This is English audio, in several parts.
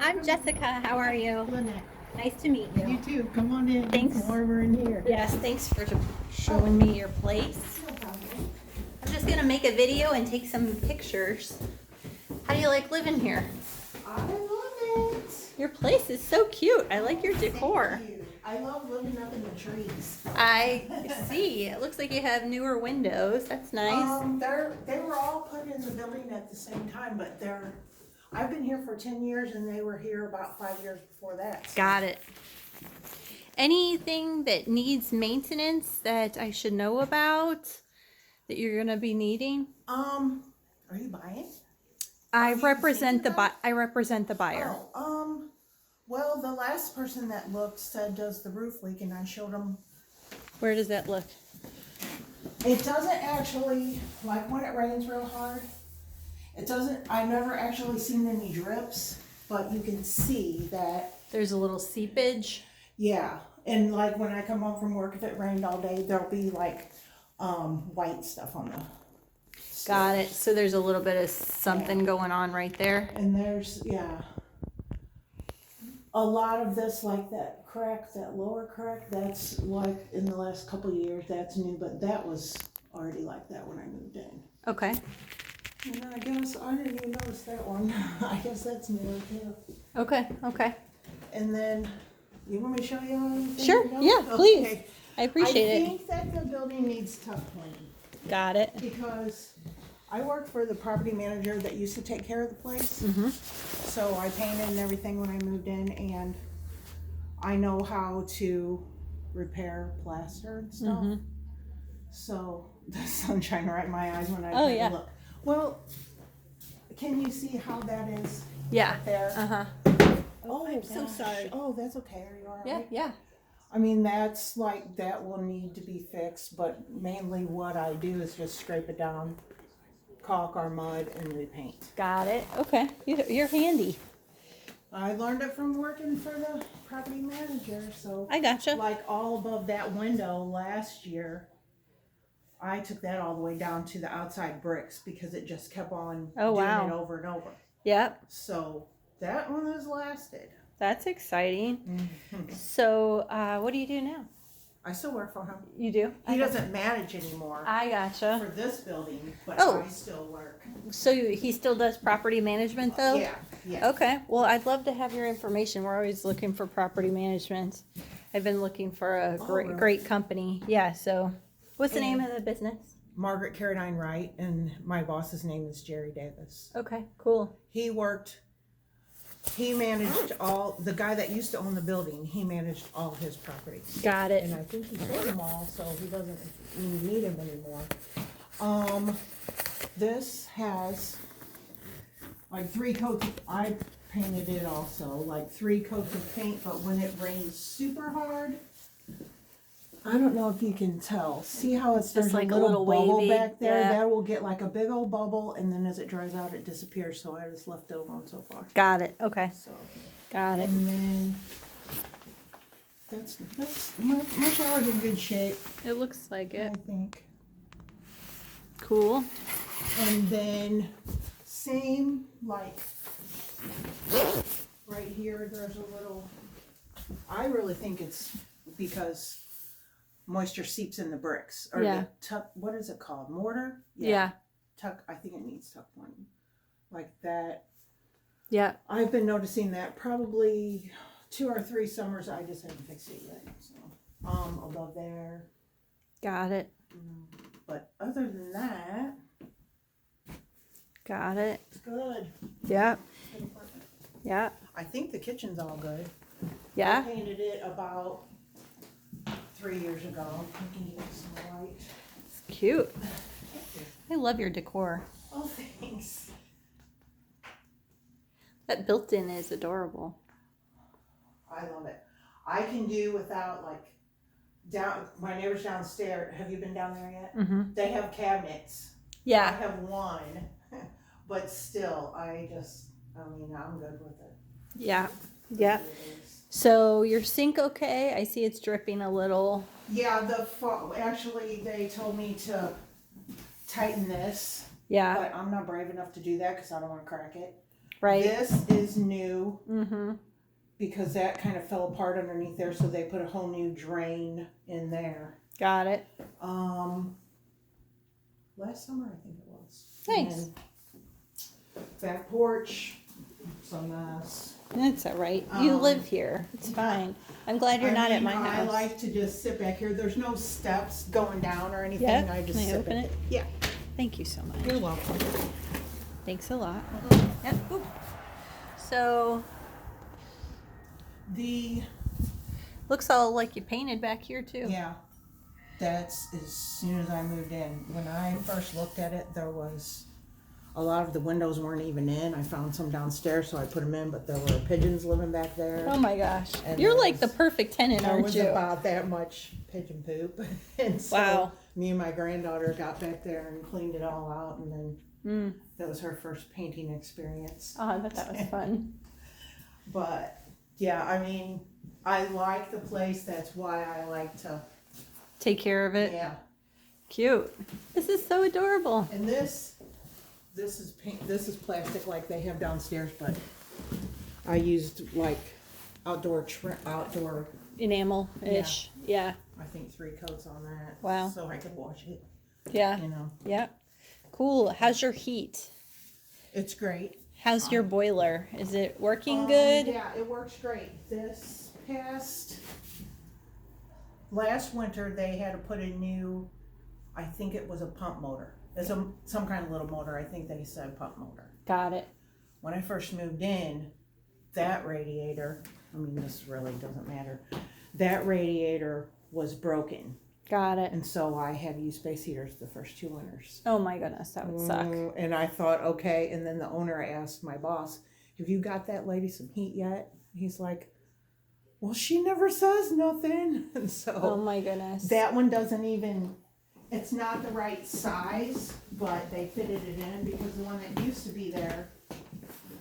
I'm Jessica. How are you? Lynette. Nice to meet you. You too. Come on in. Thanks. It's warmer in here. Yes, thanks for showing me your place. No problem. I'm just gonna make a video and take some pictures. How do you like living here? I love it. Your place is so cute. I like your decor. Thank you. I love living up in the trees. I see. It looks like you have newer windows. That's nice. They were all put in the building at the same time, but I've been here for 10 years and they were here about 5 years before that. So. Got it. Anything that needs maintenance that I should know about that you're gonna be needing? Are you buying? I represent the buyer. Oh, well, the last person that looked said, does the roof leak? And I showed them. Where does that look? It doesn't actually, like when it rains real hard, it doesn't, I've never actually seen any drips, but you can see that. There's a little seepage. Yeah, and like when I come home from work, if it rained all day, there'll be like white stuff on the stuff. Got it. So there's a little bit of something going on right there. And there's, a lot of this, like that crack, that lower crack, that's like in the last couple of years, that's new, but that was already like that when I moved in. Okay. And I guess I didn't even notice that one. I guess that's newer too. Okay. Okay. And then, you want me to show you anything? Sure. Yeah, please. I appreciate I it. think that the building needs tough cleaning Got it. because I worked for the property manager that used to take care of the place. Mm-hmm. So I painted and everything when I moved in, and I know how to repair plaster and stuff. Mm-hmm. So the sun shine right in my eyes when I Oh, take yeah. a look. Well, can you see how that is Yeah. there? Uh-huh. Oh, I'm so gosh. sorry. Oh, that's okay. Are you all right? Yeah. Yeah. I mean, that's like, that will need to be fixed, but mainly what I do is just scrape it down, caulk our mud, and repaint. Got it. Okay. You're handy. I learned it from working for the property manager, so. I gotcha. Like all above that window last year, I took that all the way down to the outside bricks because it just kept on doing it over and over. Yep. So that one has lasted. That's exciting. So, what do you do now? I still work for him. You do? He doesn't manage anymore I gotcha. for this building, but Oh. I still work. So he still does property management though? Yeah. Okay. Well, I'd love to have your information. We're always looking for property management. I've been looking for a really? great company. Yeah. So, what's the name of the business? Margaret Caradine Wright, and my boss's name is Jerry Davis. Okay. Cool. He managed the guy that used to own the building, he managed all his properties. Got it. And I think he sold them all, so he doesn't need them anymore. This has like 3 coats I painted it also, like 3 coats of paint, but when it rains super hard, I don't know if you can tell. See how it's just there's like a little bubble wavy, back there? yeah. That will get like a big old bubble, and then as it dries out, it disappears. So I just left it alone so far. Got it. Okay. So, Got it. and then that's my shower's in good shape, It looks like I it. think. Cool. And then same like right here. There's a little. I really think it's because moisture seeps in the bricks or Yeah. the tuck. What is it called? Mortar? Yeah. Tuck. I think it needs tuck pointing, like that. Yeah. I've been noticing that probably 2 or 3 summers. I just haven't fixed it yet. So, above there. Got it. But other than that, Got it. it's good. Yeah. Good apartment. Yeah. I think the kitchen's all good. I Yeah. painted it about 3 years ago. I can give it some light. It's cute. I love your decor. Oh, thanks. That built-in is adorable. I love it. I can do without my neighbors downstairs. Have you been down there yet? Mm-hmm. They have cabinets. I Yeah. have one, but still, I'm good with it. Yeah. Yeah. It is. So your sink okay? I see it's dripping a little. Yeah, actually, they told me to tighten this, Yeah. but I'm not brave enough to do that because I don't want to crack it. Right. This is new Mm-hmm. because that kind of fell apart underneath there, so they put a whole new drain in there. Got it. Last summer I think it was. Nice. And back porch, it's a mess. That's all right. You live here. It's fine. I'm glad you're not at my I house. like to just sit back here. There's no steps going down or anything. Yep. I just Can I sit open back it? there. Yeah. Thank you so much. You're welcome. Thanks a lot. Yep. Oop. So, The looks all like you painted back here too. Yeah, that's as soon as I moved in. When I first looked at it, there was a lot of the windows weren't even in. I found some downstairs, so I put them in, but there were pigeons living back there. Oh my gosh. And You're there like was- the perfect tenant, There aren't was you? about that much pigeon poop. And so Wow. me and my granddaughter got back there and cleaned it all out, and then that was her first painting experience. Oh, I bet that was fun. But yeah, I mean, I like the place. That's why I like to, Take care of it. yeah. Cute. This is so adorable. And this is paint. This is plastic like they have downstairs, but I used like outdoor. Enamel-ish. Yeah. I think 3 coats on that. Wow. So I could wash it. Yeah. You know, Yeah. Cool. How's your heat? it's great. How's your boiler? Is it working good? Yeah, it works great. Last winter they had to put a new, I think it was a pump motor. It's some kind of little motor. I think they said pump motor. Got it. When I first moved in, that radiator, I mean, this really doesn't matter. That radiator was broken. Got it. And so I had to use space heaters the first 2 winters. Oh my goodness, that would suck. And I thought, okay. And then the owner asked my boss, have you got that lady some heat yet? He's like, well, she never says nothing. And so Oh my goodness. that one doesn't even, it's not the right size, but they fitted it in because the one that used to be there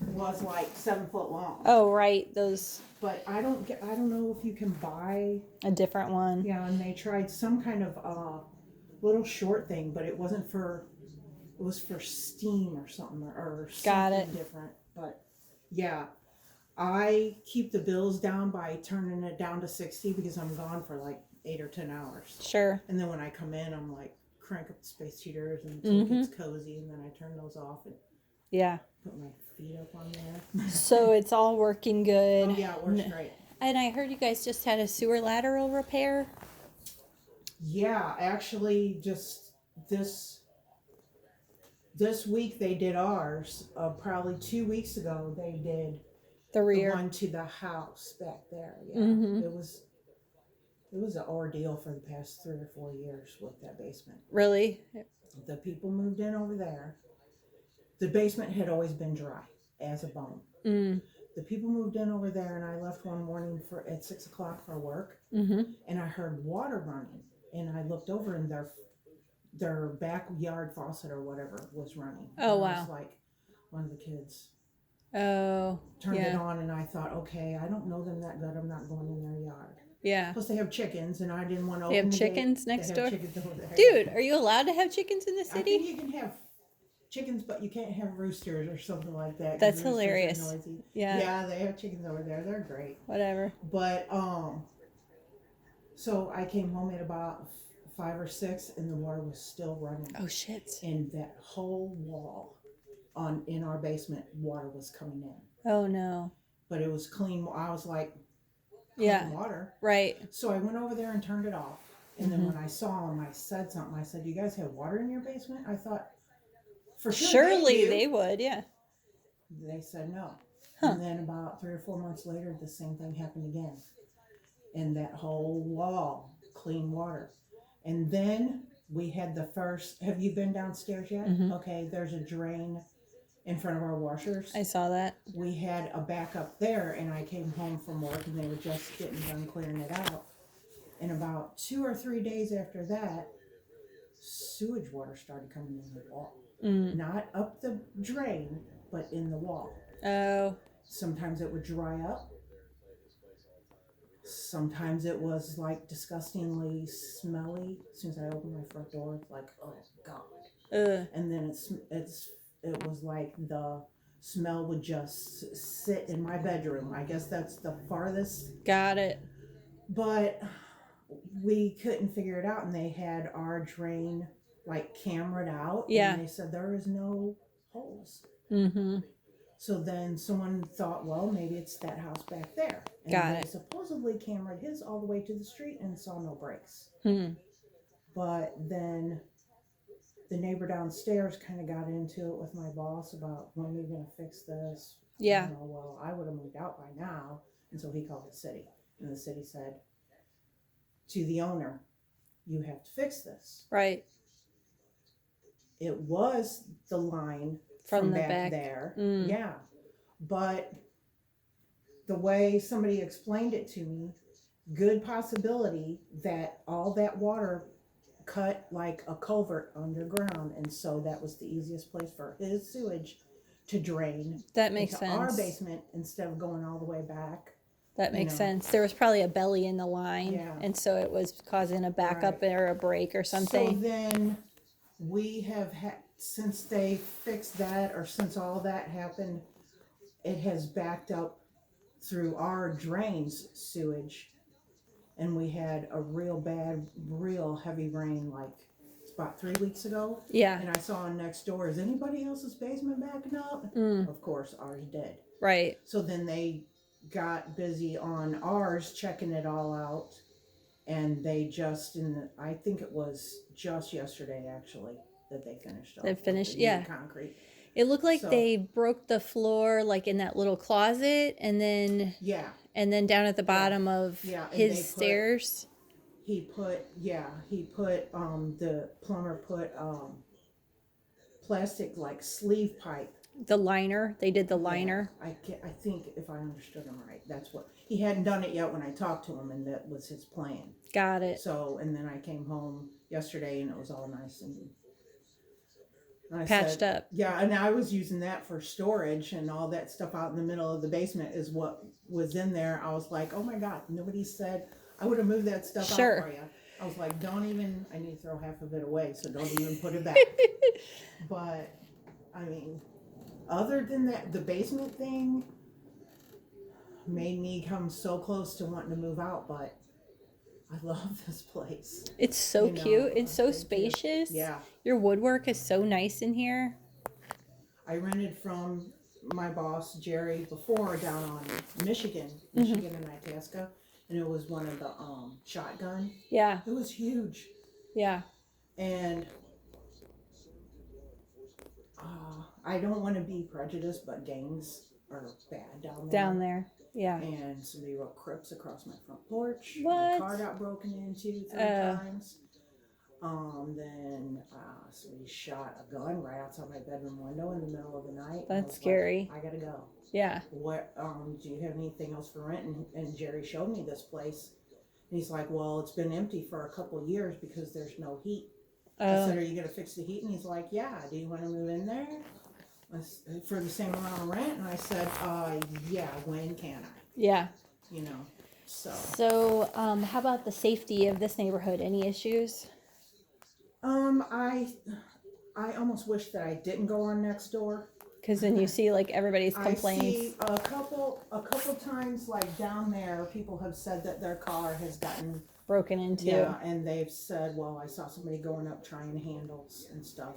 was like 7 foot long. Oh right, those But I don't know if you can buy. a different one. Yeah, and they tried some kind of little short thing, but it wasn't for. It was for steam or something or Got something it. different. But yeah, I keep the bills down by turning it down to 60 because I'm gone for like 8 or 10 hours. Sure. And then when I come in, I'm like crank up the space heaters until it gets cozy, and then I turn those off and Yeah. put my feet up on there. So it's all working good. Oh yeah, it works great. And I heard you guys just had a sewer lateral repair. Yeah, actually, just this week they did ours. Probably 2 weeks ago they did The the rear. one to the house back there. Yeah, Mhm. it was an ordeal for the past 3 or 4 years with that basement. Really? The people moved in over there. The basement had always been dry as a bone. Mm. The people moved in over there, and I left one morning at 6 o'clock for work, Mm-hmm. and I heard water running, and I looked over, and their backyard faucet or whatever was running. Oh, And I wow. was like, one of the kids Oh. turned it Yeah. on, and I thought, okay, I don't know them that good. I'm not going in their yard. Yeah. Plus, they have chickens, and I didn't want to They have open the gate. chickens next They door? have chickens over there. Dude, are you allowed to have chickens in the I think city? you can have chickens, but you can't have roosters or something like that. 'cause That's roosters are hilarious. noisy. Yeah. Yeah, they have chickens over there. They're great. Whatever. But so I came home at about 5 or 6, and the water was still running. Oh shit. And that whole wall in our basement, water was coming in. Oh no. But it was clean. I was like, Yeah. clean water. Right. So I went over there and turned it off. And then when I saw them, I said something. I said, "You guys have water in your basement?" I thought, for sure Surely do. they would, yeah. They said no. Huh. And then about 3 or 4 months later, the same thing happened again. And that whole wall, clean water. And then we had the first, have you been downstairs yet? Mhm. Okay, there's a drain in front of our washers. I saw that. We had a backup there, and I came home from work, and they were just getting done clearing it out. And about 2 or 3 days after that, sewage water started coming in the wall. Mm. Not up the drain, but in the wall. Oh. Sometimes it would dry up. Sometimes it was like disgustingly smelly. As soon as I opened my front door, it's like, oh god. Ugh. And then it was like the smell would just sit in my bedroom. I guess that's the farthest. Got it. But we couldn't figure it out, and they had our drain like cameraed out, Yeah. and they said there is no holes. Mm-hmm. So then someone thought, well, maybe it's that house back there. And Got they it. supposedly cameraed his all the way to the street and saw no breaks. Hmm. But then the neighbor downstairs kind of got into it with my boss about when are you going to fix this? Yeah. You know, well, I would have moved out by now. And so he called the city. And the city said to the owner, you have to fix this. Right. It was the line From from the back back. there. Mm. Yeah. But the way somebody explained it to me, good possibility that all that water cut like a culvert underground, and so that was the easiest place for his sewage to drain That makes into sense. our basement instead of going all the way back. That you makes know. sense. There was probably a belly in the line, Yeah. and so it was causing a backup Right. or a break or So something. then we have had, since they fixed that, or since all that happened, it has backed up through our drains sewage. And we had a real bad, real heavy rain, like it's about 3 weeks ago. Yeah. And I saw next door, is anybody else's basement backing up? Mm. Of course, ours did. Right. So then they got busy on ours, checking it all out. And they just, I think it was just yesterday actually, that they finished off. They with finished, the new yeah. concrete. It looked like So- they broke the floor like in that little closet, and then Yeah, down at the bottom of Yeah, and his they put- stairs. he put, the plumber put, plastic like sleeve pipe. The liner. They did the liner. I think if I understood him right, that's what, he hadn't done it yet when I talked to him, and that was his plan. Got it. So, and then I came home yesterday and it was all nice and I Patched said, up. Yeah, and I was using that for storage, and all that stuff out in the middle of the basement is what was in there. I was like, oh my God, nobody said, I would have moved that stuff Sure. out for you. I was like, don't even, I need to throw half of it away, so don't even put it back. But, I mean, other than that, the basement thing made me come so close to wanting to move out, but I love this place. It's so You know, cute. It's so thank you. spacious. Yeah. Your woodwork is so nice in here. I rented from my boss, Jerry, before down on Michigan Mm-hmm. and Itasca, and it was one of the shotgun. Yeah. It was huge. Yeah. And I don't want to be prejudiced, but gangs are bad down there. Down there. Yeah. And somebody wrote Crips across my front porch. What? My car got broken into 3 times. Then somebody shot a gun right outside my bedroom window in the middle of the night. I That's was like, scary. I gotta go. Yeah. What? Do you have anything else for rent? And Jerry showed me this place. And he's like, well, it's been empty for a couple of years because there's no heat. I said, are you gonna fix the heat? And he's like, yeah. Do you want to move in there? For the same amount of rent? And I said, yeah, when can I? Yeah. You know, so. So, how about the safety of this neighborhood? Any issues? I almost wish that I didn't go on next door. Because then you see like everybody's I complaints. see a couple times, like down there, people have said that their car has gotten, Broken into. yeah, and they've said, well, I saw somebody going up trying handles and stuff.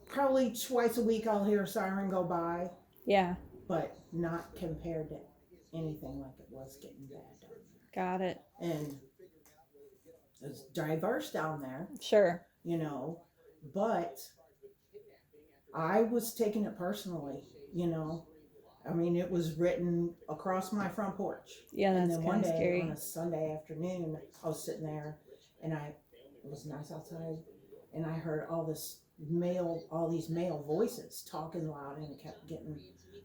Probably twice a week I'll hear a siren go by, Yeah. but not compared to anything like it was getting bad down Got it. there. And it's diverse down there, Sure. you know, but I was taking it personally, you know. I mean, it was written across my front porch. Yeah, And that's then one kind of day scary. on a Sunday afternoon, I was sitting there, and it was nice outside, and I heard all these male voices talking loud, and it kept getting,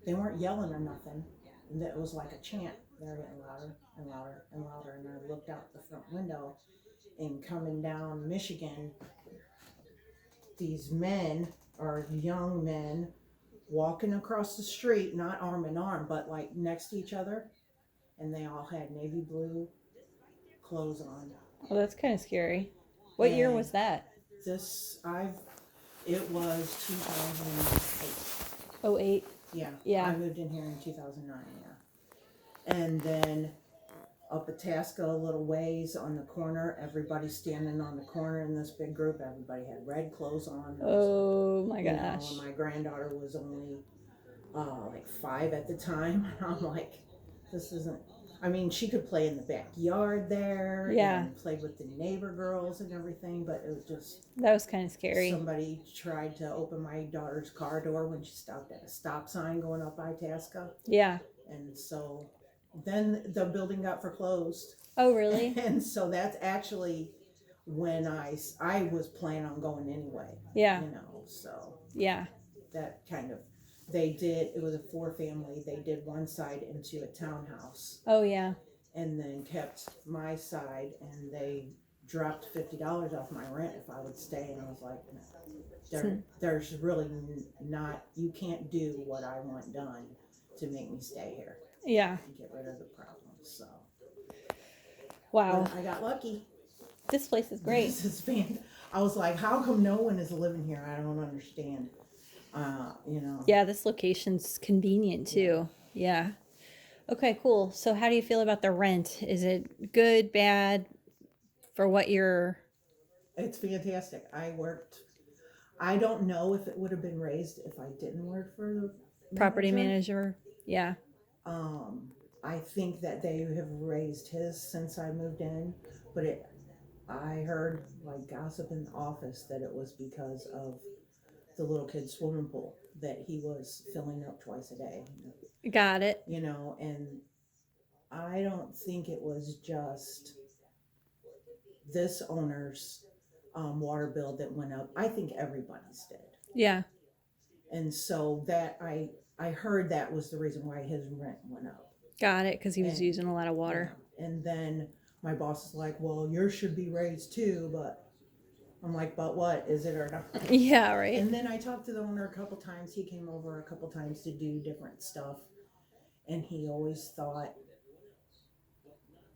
they weren't yelling or nothing, and it was like a chant. They were getting louder and louder and louder, and I looked out the front window, and coming down Michigan, these men are young men walking across the street, not arm in arm, but like next to each other, and they all had navy blue clothes on. Oh, that's kind of scary. What year And was that? It was 2008. 08. Yeah. Yeah. I moved in here in 2009, yeah. And then up at Tasca, a little ways on the corner, everybody standing on the corner in this big group. Everybody had red clothes on. Oh my You know, gosh. and my granddaughter was only like 5 at the time. And I'm like, this isn't. I mean, she could play in the backyard there Yeah. and play with the neighbor girls and everything, but it was just That was kind of scary. somebody tried to open my daughter's car door when she stopped at a stop sign going up Itasca. Yeah. And so then the building got foreclosed. Oh, really? And so that's actually when I was planning on going anyway. Yeah. You know, so Yeah. that kind of, it was a 4-family. They did one side into a townhouse Oh, yeah. and then kept my side, and they dropped $50 off my rent if I would stay. And I was like, no, there's really not, you can't do what I want done to make me stay here. Yeah. And get rid of the problem. So. Wow. But I got lucky. This place is great. This is fantastic. I was like, how come no one is living here? I don't understand. You know. Yeah, this location's convenient too. Yeah. Okay, cool. So how do you feel about the rent? Is it good, bad for what you're... It's fantastic. I don't know if it would have been raised if I didn't work for the Property manager? Yeah. I think that they have raised his since I moved in, but I heard like gossip in the office that it was because of the little kid's swimming pool that he was filling up twice a day. Got it. You know, and I don't think it was just this owner's water bill that went up. I think everybody's did. Yeah. And so that I heard that was the reason why his rent went up. Got it, because he was using a lot of water. Yeah. And then my boss is like, well, yours should be raised too, but I'm like, but what, is it or not? Yeah, right. And then I talked to the owner a couple times. He came over a couple times to do different stuff. And he always thought,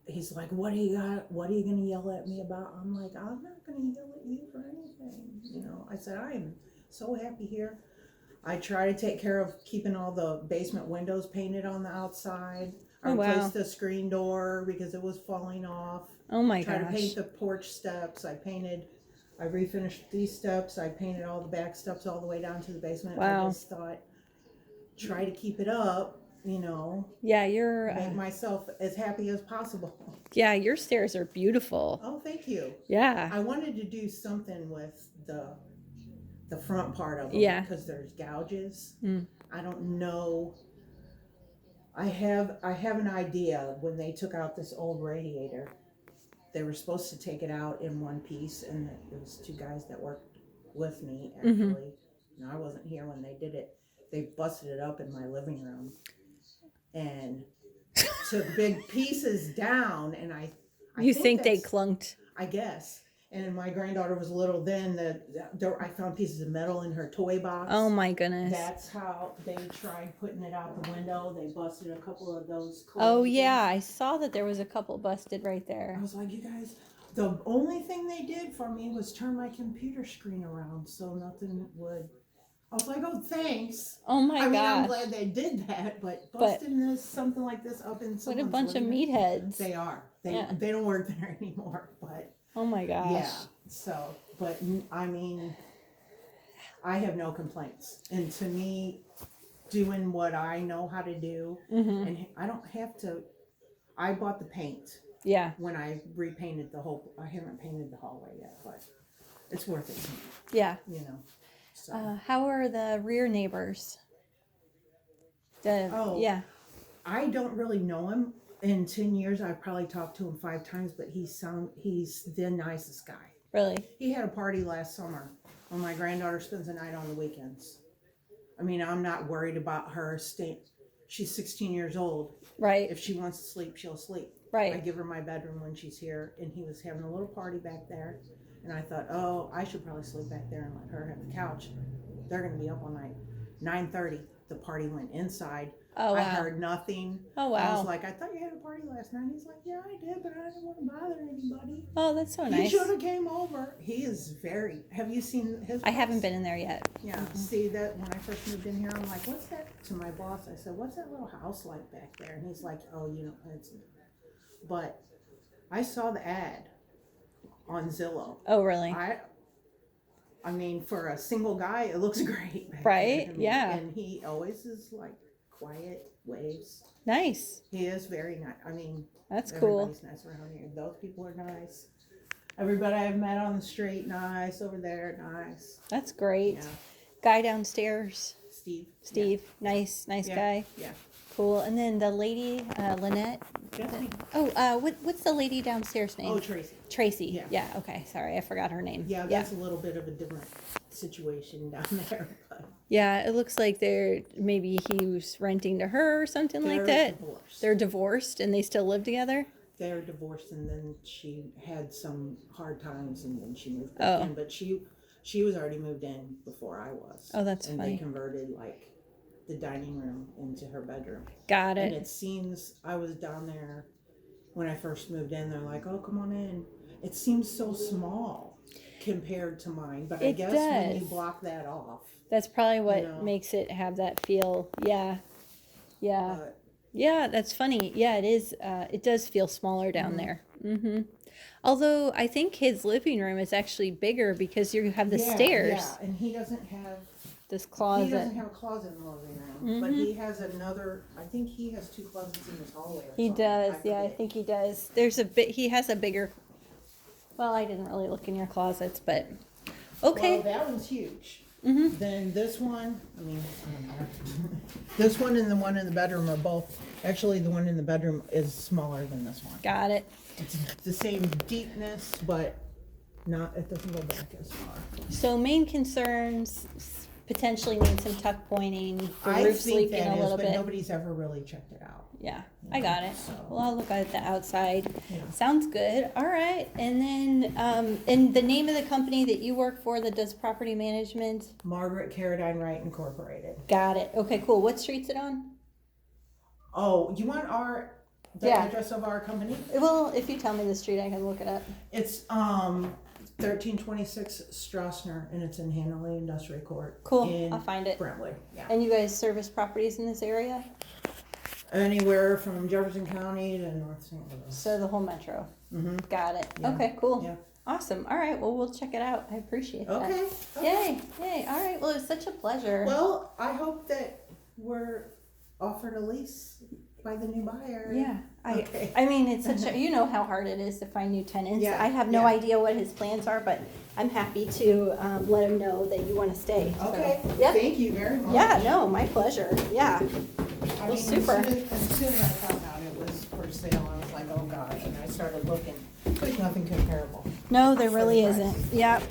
he's like, what are you going to yell at me about? I'm like, I'm not going to yell at you for anything. You know, I said, I am so happy here. I try to take care of keeping all the basement windows painted on the outside. I replaced the screen door because it was falling off. Oh my gosh. Tried to paint the porch steps. I refinished these steps. I painted all the back steps all the way down to the basement. Wow. I just thought, try to keep it up, you know. Yeah, you're... make myself as happy as possible. Yeah, your stairs are beautiful. Oh, thank you. Yeah. I wanted to do something with the front part of them. Yeah. Because there's gouges. I don't know. I have an idea. When they took out this old radiator, they were supposed to take it out in one piece, and it was 2 guys that worked with me actually. And I wasn't here when they did it. They busted it up in my living room and took big pieces down, and I you think they clunked? I guess. And my granddaughter was little then. I found pieces of metal in her toy box. Oh my goodness. That's how they tried putting it out the window. They busted a couple of those. Oh yeah, I saw that there was a couple busted right there. I was like, you guys, the only thing they did for me was turn my computer screen around so nothing would. I was like, oh, thanks. Oh my god. I mean, I'm glad they did that, but busting something like this up in someone's what a bunch of meatheads. They are. They don't work there anymore, but. Oh my gosh. Yeah. So, but I mean, I have no complaints. And to me, doing what I know how to do, and I don't have to. I bought the paint. Yeah. When I repainted the whole, I haven't painted the hallway yet, but it's worth it. Yeah. You know. So. How are the rear neighbors? Yeah. I don't really know him. In 10 years, I've probably talked to him 5 times, but he's the nicest guy. Really? He had a party last summer when my granddaughter spends the night on the weekends. I mean, I'm not worried about her staying. She's 16 years old. Right. If she wants to sleep, she'll sleep. Right. I give her my bedroom when she's here, and he was having a little party back there. And I thought, oh, I should probably sleep back there and let her have the couch. They're going to be up all night. 9:30, the party went inside. Oh, I wow. heard nothing. Oh, I was wow. like, I thought you had a party last night. He's like, yeah, I did, but I didn't want to bother anybody. Oh, that's so He nice. should have came over. He is very. Have you seen his? I haven't house? been in there yet. Yeah. See that when I first moved in here, I'm like, what's that? To my boss, I said, what's that little house like back there? And he's like, oh, you know, it's. But I saw the ad on Zillow. Oh, really? I mean, for a single guy, it looks great. Back Right? there. I mean, Yeah. And he always is like quiet, waves. Nice. He is very nice. I mean, That's cool. everybody's nice around here. Those people are nice. Everybody I've met on the street, nice. Over there, nice. That's great. Yeah. Guy downstairs, Steve. Steve. Nice Yeah. guy. Yeah. Cool. And then the lady, Lynette. That's me. Oh, what's the lady downstairs name? Oh, Tracy. Tracy. Yeah. Okay. Sorry, I forgot her name. Yeah, that's a little bit of a different situation down there. But Yeah, it looks like maybe he was renting to her or something like they're that. divorced. They're divorced and they still live together. They're divorced, and then she had some hard times, and then she moved back Oh. in. But she was already moved in before I was. Oh, that's and funny. they converted like the dining room into her bedroom. Got And it. it seems I was down there when I first moved in. They're like, "Oh, come on in." It seems so small compared to mine, but I It guess when you does. block that off, That's probably what know. makes it have that feel. Yeah. Yeah. but Yeah, that's funny. Yeah, it is. It does feel smaller down there. Mm-hmm. Although I think his living room is actually bigger because you have the yeah, stairs, yeah, and he doesn't have. this He closet. doesn't have a closet in the living room, but he has another. I think he has 2 closets in his hallway. Or He something. does. Yeah, I forget. think he does. There's a bit. He has a bigger. Well, I didn't really look in your closets, but okay. Well, that one's huge. Mhm. Then this one, I mean, I don't know. This one and the one in the bedroom are both. Actually, the one in the bedroom is smaller than this one. Got it. It's the same deepness, but not. It doesn't go back as far. So main concerns potentially need some tuck pointing. The I roof's think leaking that a is, little but bit. nobody's ever really checked it out. Yeah, I got it. So- Well, I'll look at the outside. Yeah. Sounds good. All right. And then, and the name of the company that you work for that does property management? Margaret Carradine Wright Incorporated. Got it. Okay, cool. What street's it on? Oh, you want the Yeah. address of our company? Well, if you tell me the street, I can look it up. It's 1326 Strassner, and it's in Hanley Industrial Court. Cool. In I'll find it. Brentwood. Yeah. And you guys service properties in this area? Anywhere from Jefferson County to North St. Louis. So the whole metro. Mm-hmm. Got it. Yeah. Okay, cool. Yeah. Awesome. All right. Well, we'll check it out. I appreciate that. Okay. Yay. Yay. All right. Well, it was such a pleasure. Well, I hope that we're offered a lease by the new buyer. Yeah, Okay. I mean, it's such a, you know how hard it is to find new tenants. Yeah, I have no yeah. idea what his plans are, but I'm happy to let him know that you want to stay. So, Okay. Yep. Thank you very much. Yeah, no, my pleasure. Yeah. I Well, mean, super. As soon as I found out it was for sale, I was like, oh gosh, and I started looking. There's nothing comparable. No, there For really the isn't. price. Yep.